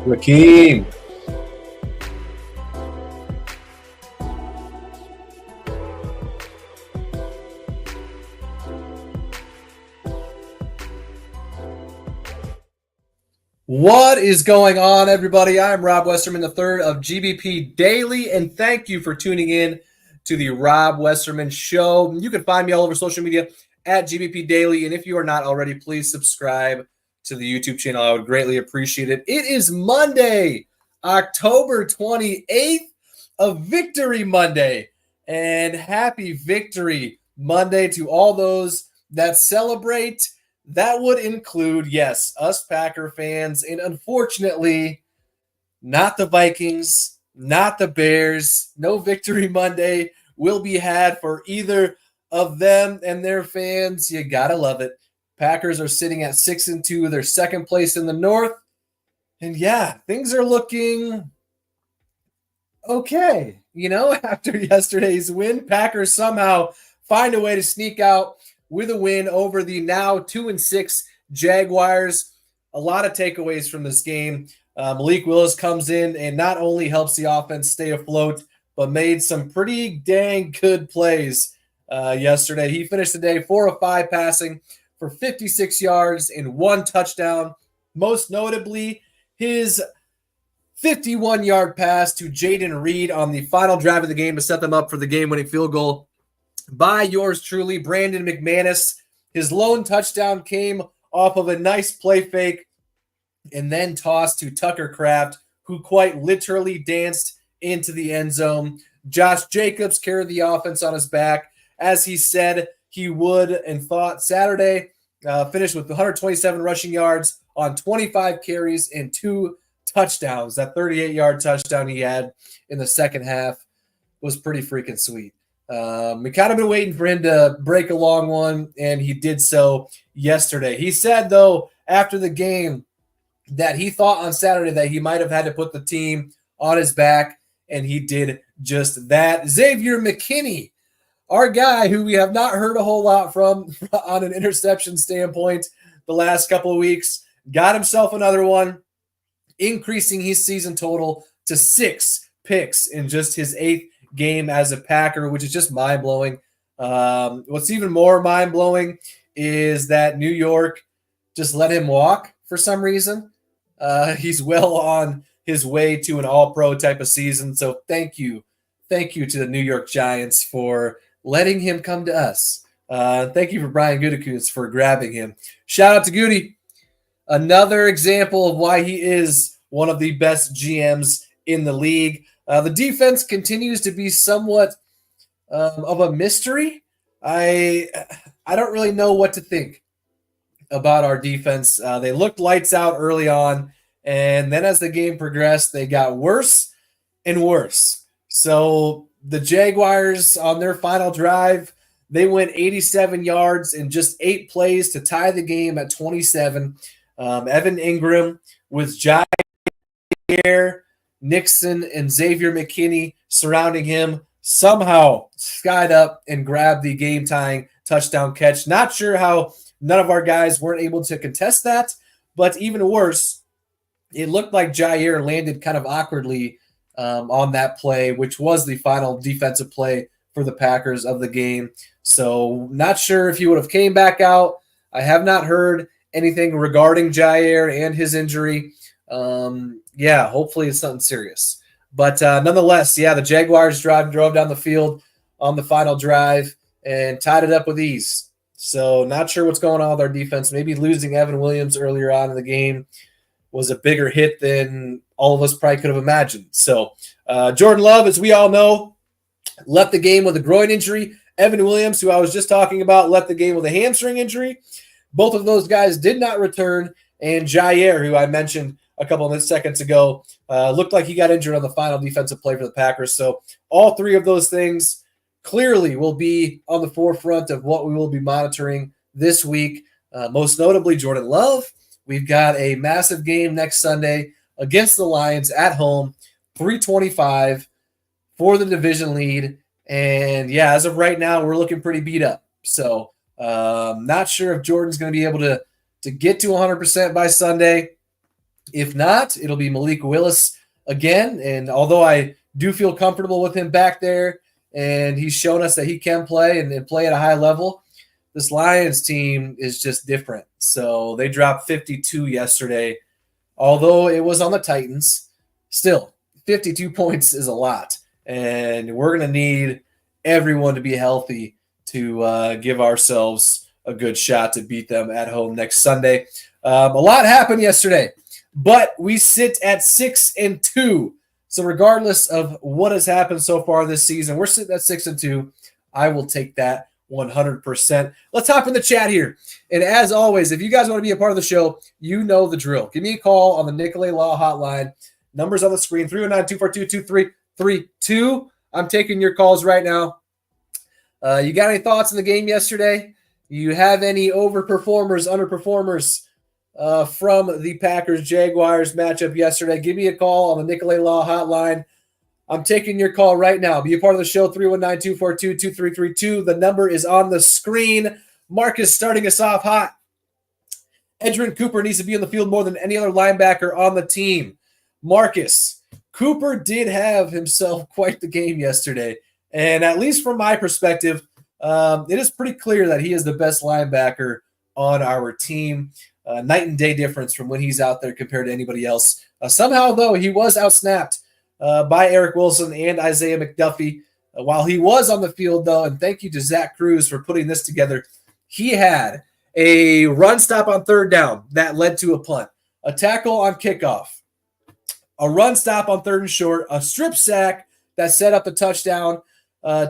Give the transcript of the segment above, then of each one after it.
Rakeem. What is going on, everybody? I'm Rob Westerman III of GBP Daily, and thank you for tuning in to the Rob Westerman Show. You can find me all over social media at GBP Daily, and if you are not already, please subscribe to the YouTube channel. I would greatly appreciate it. It is Monday, October 28th, a Victory Monday, and happy Victory Monday to all those that celebrate. That would include, yes, us Packer fans, and unfortunately, not the Vikings, not the Bears. No Victory Monday will be had for either of them and their fans. You gotta love it. Packers are sitting at 6-2. They're second place in the North. And yeah, things are looking okay. You know, after yesterday's win, Packers somehow find a way to sneak out with a win over the now 2-6 Jaguars. A lot of takeaways from this game. Malik Willis comes in and not only helps the offense stay afloat, but made some pretty dang good plays yesterday. He finished the day 4 of 5 passing for 56 yards and 1 touchdown. Most notably, his 51-yard pass to Jaden Reed on the final drive of the game to set them up for the game-winning field goal by yours truly, Brandon McManus. His lone touchdown came off of a nice play fake and then tossed to Tucker Kraft, who quite literally danced into the end zone. Josh Jacobs carried the offense on his back, as he said he would and thought. Saturday finished with 127 rushing yards on 25 carries and 2 touchdowns. That 38-yard touchdown he had in the second half was pretty freaking sweet. We kind of been waiting for him to break a long one, and he did so yesterday. He said, though, after the game that he thought on Saturday that he might have had to put the team on his back, and he did just that. Xavier McKinney, our guy who we have not heard a whole lot from on an interception standpoint the last couple of weeks, got himself another one, increasing his season total to 6 picks in just his 8th game as a Packer, which is just mind-blowing. What's even more mind-blowing is that New York just let him walk for some reason. He's well on his way to an all-pro type of season, so thank you to the New York Giants for letting him come to us. Thank you for Brian Gutekunst for grabbing him. Shout out to Goody. Another example of why he is one of the best GMs in the league. The defense continues to be somewhat of a mystery. I don't really know what to think about our defense. They looked lights out early on, and then as the game progressed, they got worse and worse. So the Jaguars on their final drive, they went 87 yards in just 8 plays to tie the game at 27. Evan Ingram with Jair, Nixon, and Xavier McKinney surrounding him somehow skied up and grabbed the game-tying touchdown catch. Not sure how none of our guys weren't able to contest that, but even worse, it looked like Jair landed kind of awkwardly on that play, which was the final defensive play for the Packers of the game. So not sure if he would have came back out. I have not heard anything regarding Jair and his injury. Yeah, hopefully it's something serious. But nonetheless, yeah, the Jaguars drove down the field on the final drive and tied it up with ease. So not sure what's going on with our defense. Maybe losing Evan Williams earlier on in the game was a bigger hit than all of us probably could have imagined. So Jordan Love, as we all know, left the game with a groin injury. Evan Williams, who I was just talking about, left the game with a hamstring injury. Both of those guys did not return. And Jair, who I mentioned a couple of seconds ago, looked like he got injured on the final defensive play for the Packers. So all 3 of those things clearly will be on the forefront of what we will be monitoring this week. Most notably, Jordan Love. We've got a massive game next Sunday against the Lions at home, 325 for the division lead. And yeah, as of right now, we're looking pretty beat up. So not sure if Jordan's going to be able to get to 100% by Sunday. If not, it'll be Malik Willis again. And although I do feel comfortable with him back there, and he's shown us that he can play and play at a high level, this Lions team is just different. So they dropped 52 yesterday. Although it was on the Titans, still 52 points is a lot. And we're going to need everyone to be healthy to give ourselves a good shot to beat them at home next Sunday. A lot happened yesterday, but we sit at 6-2. So regardless of what has happened so far this season, we're sitting at 6-2. I will take that 100%. Let's hop in the chat here. And as always, if you guys want to be a part of the show, you know the drill. Give me a call on the Nicolet Law hotline. Numbers on the screen, 309-242-2332. I'm taking your calls right now. You got any thoughts on the game yesterday? You have any overperformers, underperformers from the Packers-Jaguars matchup yesterday? Give me a call on the Nicolet Law hotline. I'm taking your call right now. Be a part of the show, 319-242-2332. The number is on the screen. Marcus starting us off hot. Edgerrin Cooper needs to be on the field more than any other linebacker on the team. Marcus, Cooper did have himself quite the game yesterday. And at least from my perspective, it is pretty clear that he is the best linebacker on our team. Night and day difference from when he's out there compared to anybody else. Somehow, though, he was outsnapped by Eric Wilson and Isaiah McDuffie while he was on the field, though. And thank you to Zach Cruz for putting this together. He had a run stop on third down that led to a punt, a tackle on kickoff, a run stop on third and short, a strip sack that set up the touchdown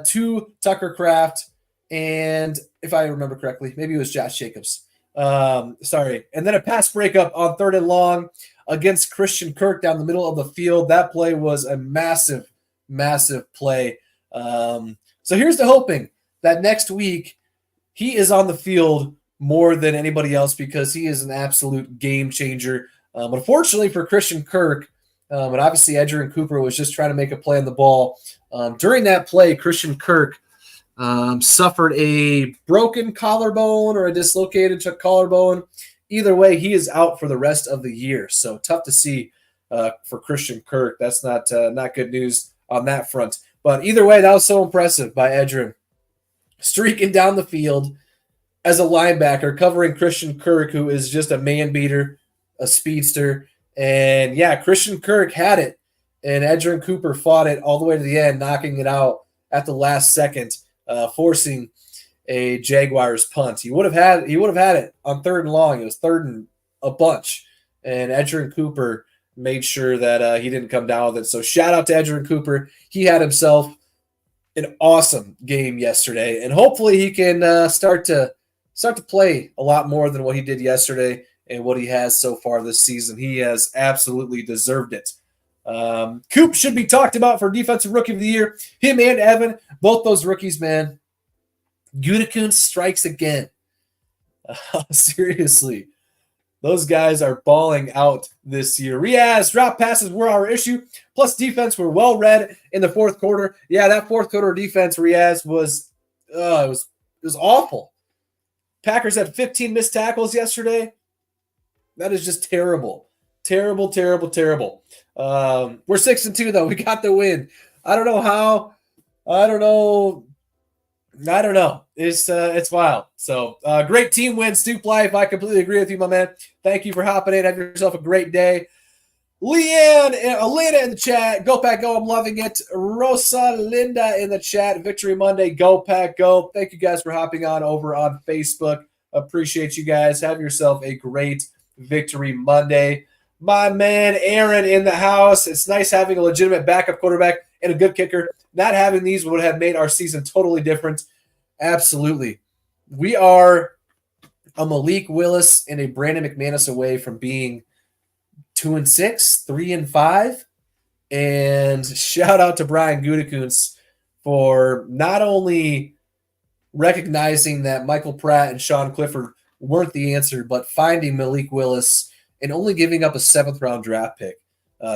to Tucker Kraft, and if I remember correctly, maybe it was Josh Jacobs. Sorry. And then a pass breakup on third and long against Christian Kirk down the middle of the field. That play was a massive, massive play. So here's the hoping that next week he is on the field more than anybody else because he is an absolute game changer. Unfortunately for Christian Kirk, and obviously Edgerrin Cooper was just trying to make a play on the ball. During that play, Christian Kirk suffered a broken collarbone or a dislocated collarbone. Either way, he is out for the rest of the year. So tough to see for Christian Kirk. That's not good news on that front. But either way, that was so impressive by Edgerrin. Streaking down the field as a linebacker, covering Christian Kirk, who is just a man beater, a speedster. And yeah, Christian Kirk had it, and Edgerrin Cooper fought it all the way to the end, knocking it out at the last second, forcing a Jaguars punt. He would have had it on third and long. It was third and a bunch, and Edgerrin Cooper made sure that he didn't come down with it. So shout out to Edgerrin Cooper. He had himself an awesome game yesterday, and hopefully he can start to play a lot more than what he did yesterday and what he has so far this season. He has absolutely deserved it. Coop should be talked about for Defensive Rookie of the Year. Him and Evan, both those rookies, man. Gutekunst strikes again. Seriously. Those guys are balling out this year. Riaz, drop passes were our issue. Plus defense were well read in the fourth quarter. Yeah, that fourth quarter defense, Riaz, was it was awful. Packers had 15 missed tackles yesterday. That is just terrible. Terrible, terrible, terrible. We're 6-2, though. We got the win. I don't know how. I don't know. It's wild. So great team win, Stoop Life. I completely agree with you, my man. Thank you for hopping in. Have yourself a great day. Alina in the chat. Go Pack Go. I'm loving it. Rosalinda in the chat. Victory Monday. Go Pack Go. Thank you guys for hopping on over on Facebook. Appreciate you guys. Have yourself a great Victory Monday. My man Aaron in the house. It's nice having a legitimate backup quarterback and a good kicker. Not having these would have made our season totally different. Absolutely. We are a Malik Willis and a Brandon McManus away from being 2-6, 3-5. And shout out to Brian Gutekunst for not only recognizing that Michael Pratt and Sean Clifford weren't the answer, but finding Malik Willis and only giving up a 7th-round draft pick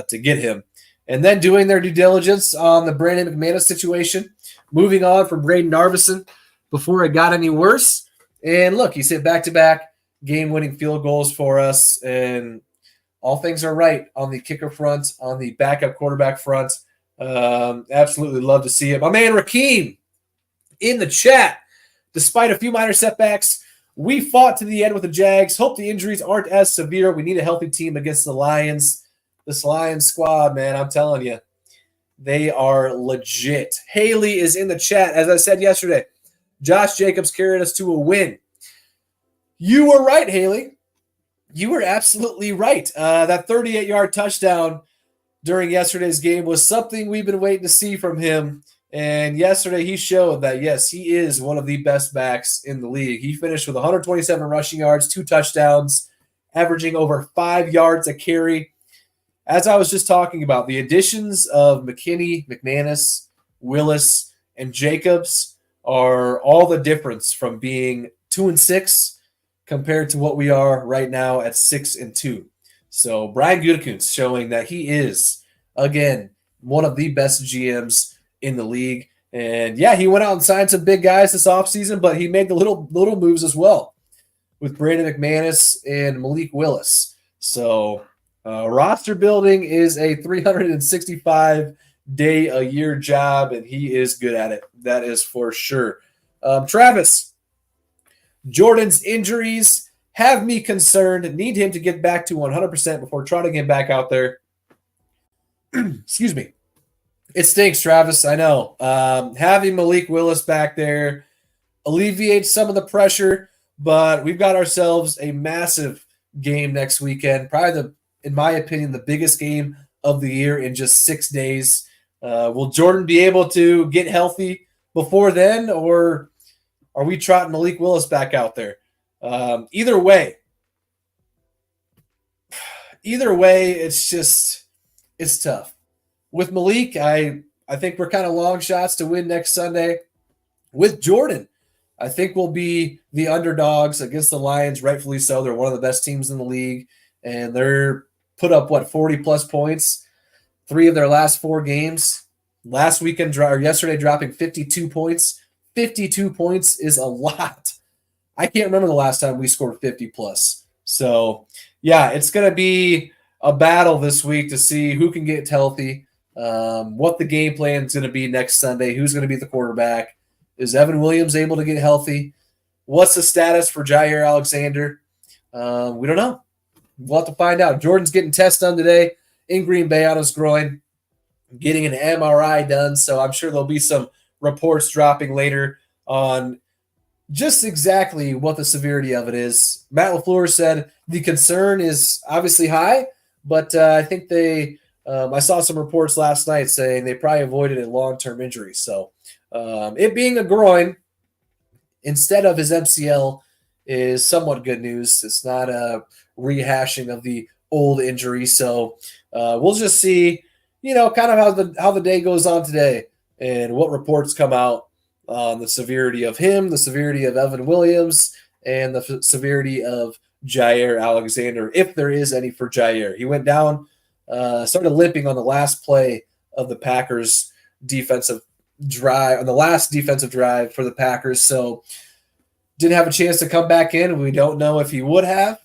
to get him. And then doing their due diligence on the Brandon McManus situation, moving on from Braden Narvison before it got any worse. And look, he's hit back-to-back game-winning field goals for us. And all things are right on the kicker front, on the backup quarterback front. Absolutely love to see it. My man Rakeem in the chat. Despite a few minor setbacks, we fought to the end with the Jags. Hope the injuries aren't as severe. We need a healthy team against the Lions. This Lions squad, man, I'm telling you, they are legit. Haley is in the chat. As I said yesterday, Josh Jacobs carried us to a win. You were right, Haley. You were absolutely right. That 38-yard touchdown during yesterday's game was something we've been waiting to see from him. And yesterday he showed that, yes, he is one of the best backs in the league. He finished with 127 rushing yards, 2 touchdowns, averaging over 5 yards a carry. As I was just talking about, the additions of McKinney, McManus, Willis, and Jacobs are all the difference from being 2-6 compared to what we are right now at 6-2. So Brian Gutekunst showing that he is, again, one of the best GMs in the league. And yeah, he went out and signed some big guys this offseason, but he made the little moves as well with Brandon McManus and Malik Willis. So roster building is a 365-day-a-year job, and he is good at it. That is for sure. Travis, Jordan's injuries have me concerned. Need him to get back to 100% before trotting him back out there. Excuse me. It stinks, Travis. I know. Having Malik Willis back there alleviates some of the pressure, but we've got ourselves a massive game next weekend. Probably, in my opinion, the biggest game of the year in just 6 days. Will Jordan be able to get healthy before then, or are we trotting Malik Willis back out there? Either way, it's tough. With Malik, I think we're kind of long shots to win next Sunday. With Jordan, I think we'll be the underdogs against the Lions, rightfully so. They're one of the best teams in the league, and they're put up, 40-plus points, 3 of their last 4 games. Last weekend or yesterday dropping 52 points. 52 points is a lot. I can't remember the last time we scored 50-plus. So, yeah, it's going to be a battle this week to see who can get healthy. What the game plan is going to be next Sunday, who's going to be the quarterback. Is Evan Williams able to get healthy? What's the status for Jair Alexander? We don't know. We'll have to find out. Jordan's getting tests done today in Green Bay on his groin, getting an MRI done, so I'm sure there'll be some reports dropping later on just exactly what the severity of it is. Matt LaFleur said the concern is obviously high, but I think I saw some reports last night saying they probably avoided a long-term injury. So it being a groin instead of his MCL is somewhat good news. It's not a rehashing of the old injury. So we'll just see, kind of how the day goes on today and what reports come out on the severity of him, the severity of Evan Williams, and the severity of Jair Alexander, if there is any for Jair. He went down, started limping on the last play of the Packers defensive drive, on the last defensive drive for the Packers. So didn't have a chance to come back in. We don't know if he would have.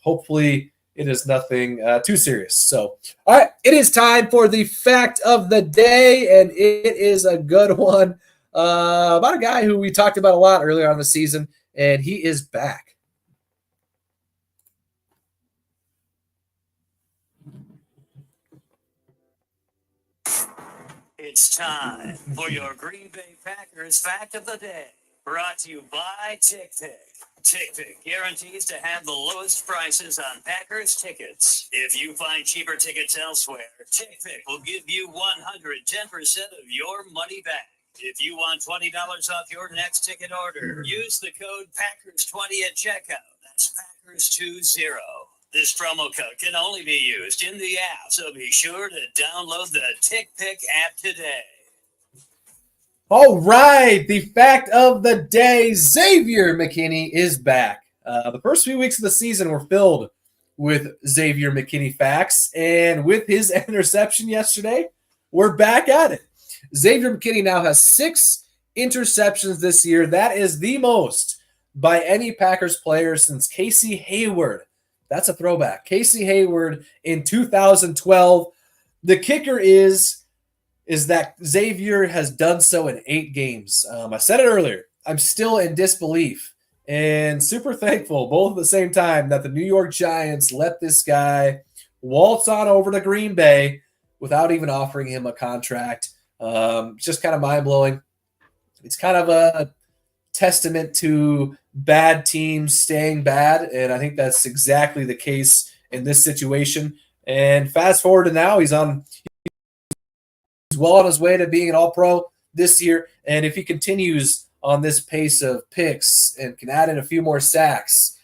Hopefully it is nothing too serious. So, all right, it is time for the fact of the day, and it is a good one about a guy who we talked about a lot earlier on the season, and he is back. It's time for your Green Bay Packers Fact of the Day, brought to you by TickPick. TickPick guarantees to have the lowest prices on Packers tickets. If you find cheaper tickets elsewhere, TickPick will give you 110% of your money back. If you want $20 off your next ticket order, use the code Packers20 at checkout. That's Packers20. This promo code can only be used in the app, so be sure to download the TickPick app today. All right, the fact of the day, Xavier McKinney is back. The first few weeks of the season were filled with Xavier McKinney facts, and with his interception yesterday, we're back at it. Xavier McKinney now has 6 interceptions this year. That is the most by any Packers player since Casey Hayward. That's a throwback. Casey Hayward in 2012. The kicker is that Xavier has done so in 8 games. I said it earlier. I'm still in disbelief and super thankful both at the same time that the New York Giants let this guy waltz on over to Green Bay without even offering him a contract. Just kind of mind-blowing. It's kind of a testament to bad teams staying bad, and I think that's exactly the case in this situation. And fast forward to now, he's well on his way to being an All-Pro this year, and if he continues on this pace of picks and can add in a few more sacks,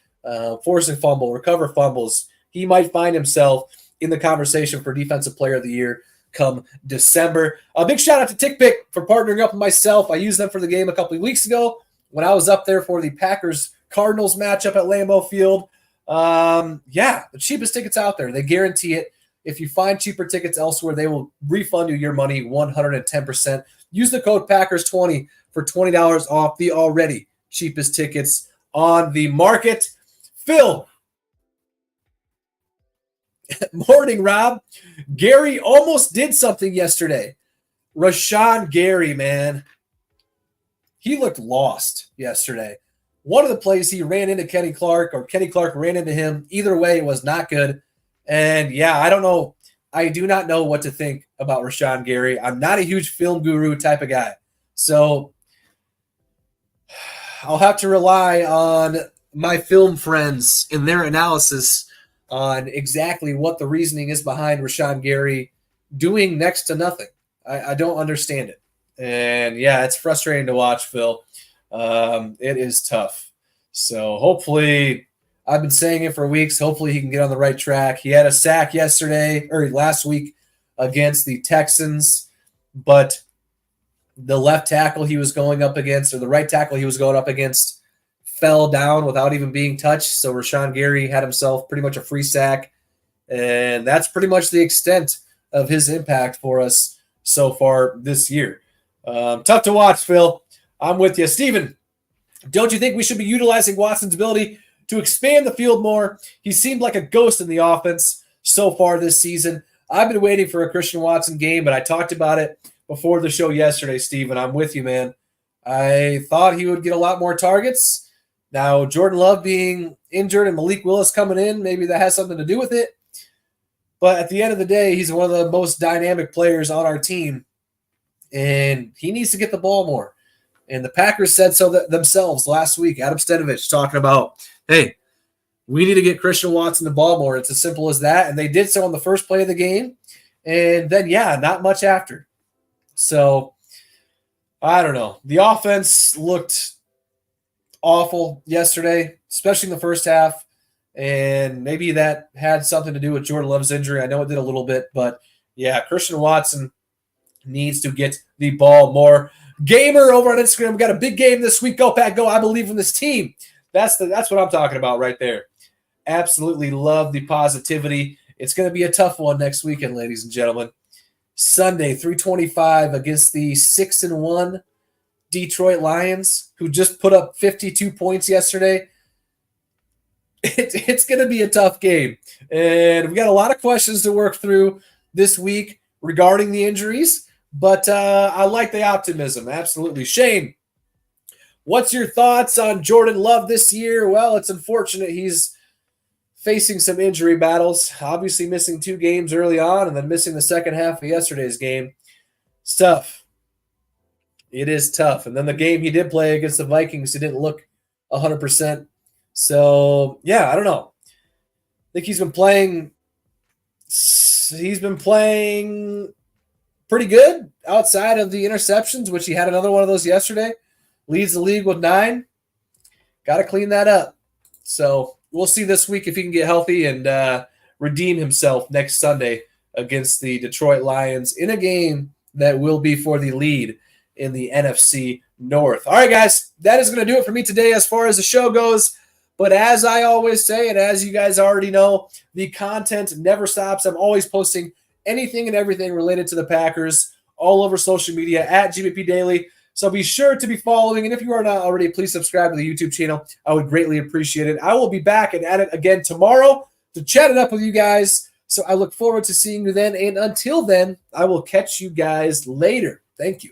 forcing fumble, recover fumbles, he might find himself in the conversation for Defensive Player of the Year come December. A big shout out to TickPick for partnering up with myself. I used them for the game a couple of weeks ago when I was up there for the Packers-Cardinals matchup at Lambeau Field. The cheapest tickets out there. They guarantee it. If you find cheaper tickets elsewhere, they will refund you your money 110%. Use the code Packers20 for $20 off the already cheapest tickets on the market. Phil. Morning, Rob. Gary almost did something yesterday. Rashawn Gary, man. He looked lost yesterday. One of the plays he ran into Kenny Clark, or Kenny Clark ran into him. Either way, it was not good. And I don't know. I do not know what to think about Rashawn Gary. I'm not a huge film guru type of guy. So I'll have to rely on my film friends in their analysis on exactly what the reasoning is behind Rashawn Gary doing next to nothing. I don't understand it. And it's frustrating to watch, Phil. It is tough. So hopefully, I've been saying it for weeks, hopefully he can get on the right track. He had a sack last week against the Texans, but the left tackle he was going up against, or the right tackle he was going up against, fell down without even being touched. So Rashawn Gary had himself pretty much a free sack. And that's pretty much the extent of his impact for us so far this year. Tough to watch, Phil. I'm with you. Steven, don't you think we should be utilizing Watson's ability to expand the field more? He seemed like a ghost in the offense so far this season. I've been waiting for a Christian Watson game, but I talked about it before the show yesterday, Steven. I'm with you, man. I thought he would get a lot more targets. Now, Jordan Love being injured and Malik Willis coming in, maybe that has something to do with it. But at the end of the day, he's one of the most dynamic players on our team, and he needs to get the ball more. And the Packers said so themselves last week. Adam Stenavich talking about, hey, we need to get Christian Watson the ball more. It's as simple as that. And they did so on the first play of the game. And then, not much after. So, I don't know. The offense looked awful yesterday, especially in the first half. And maybe that had something to do with Jordan Love's injury. I know it did a little bit. But, Christian Watson needs to get the ball more. Gamer over on Instagram, we got a big game this week. Go Pack, go. I believe in this team. That's what I'm talking about right there. Absolutely love the positivity. It's going to be a tough one next weekend, ladies and gentlemen. Sunday, 3:25 against the 6-1 Detroit Lions, who just put up 52 points yesterday. It's going to be a tough game. And we got a lot of questions to work through this week regarding the injuries. But I like the optimism. Absolutely. Shane, what's your thoughts on Jordan Love this year? Well, it's unfortunate he's facing some injury battles. Obviously missing 2 games early on and then missing the second half of yesterday's game. It's tough. It is tough. And then the game he did play against the Vikings, he didn't look 100%. So, I don't know. I think he's been playing pretty good outside of the interceptions, which he had another one of those yesterday. Leads the league with 9. Got to clean that up. So we'll see this week if he can get healthy and redeem himself next Sunday against the Detroit Lions in a game that will be for the lead in the NFC North. All right, guys, that is going to do it for me today as far as the show goes. But as I always say, and as you guys already know, the content never stops. I'm always posting anything and everything related to the Packers all over social media at GBP Daily. So be sure to be following. And if you are not already, please subscribe to the YouTube channel. I would greatly appreciate it. I will be back and at it again tomorrow. to chat it up with you guys. So I look forward to seeing you then. And until then, I will catch you guys later. Thank you.